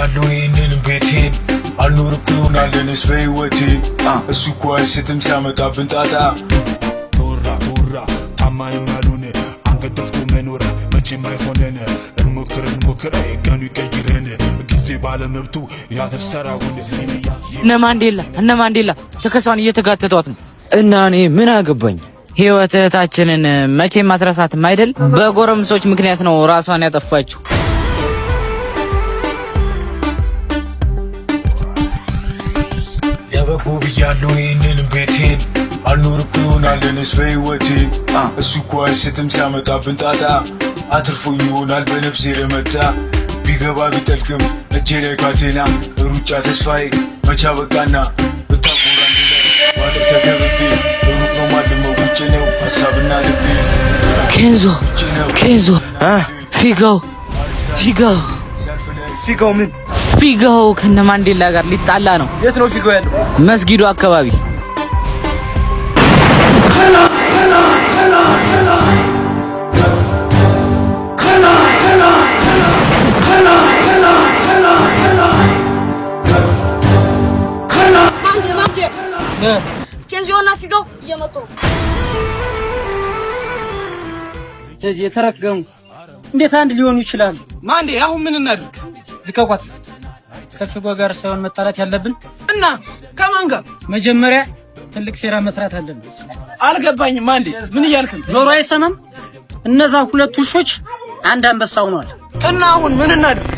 ብያለሁ ይህንን ቤቴን አልኖርኩ ይሆናልንስ በሕይወቴ እሱ እኮ አይስትም ሲያመጣብን ጣጣ ቶራ ታማኝም አሉን አንገት ደፍቶ መኖር መቼም አይሆነን እንሞክር ቀኑ ይቀይረን ጊዜ ባለመብቱ ያደርስ ተራውን እነ ማንዴላ ቸከሷን እየተጋተቷት ነው እና እኔ ምን አገባኝ? ህይወት እህታችንን መቼም ማትረሳትም አይደል? በጎረምሶች ምክንያት ነው ራሷን ያጠፋችው። ለበጎ ብያለሁ ይህንን ቤቴን አልኖርኩ ይሆናልንስ በሕይወቴ እሱ እኮ አይስትም ሲያመጣብን ጣጣ አትርፎኝ ይሆናል በነፍሴ ለመታ ቢገባ ቢጠልቅም እጄ ላይ ካቴና ሩጫ ተስፋዬ መቻ በቃና ብታቆራ ዋጥር ተገብቤ ሩቅ ነው ማልመው ውጭ ነው ሀሳብና ልቤ ኬንዞ ፊጋው ምን ፊጋው ከነ ማንዴላ ጋር ሊጣላ ነው። የት ነው ፊጋው ያለው? መስጊዱ አካባቢ። ኬንዞና ፊጋው እየመጡ ስለዚህ የተረገሙ እንዴት አንድ ሊሆኑ ይችላሉ? ማንዴ አሁን ምን እናድርግ? ልቀቋት። ከፊጋው ጋር ሳይሆን መጣላት ያለብን እና ከማን ጋር? መጀመሪያ ትልቅ ሴራ መስራት አለብን። አልገባኝም። ማንዴ ምን እያልክ ነው? ጆሮ አይሰማም? እነዛ ሁለት ውሾች አንድ አንበሳ ሆነዋል። እና አሁን ምን እናድርግ?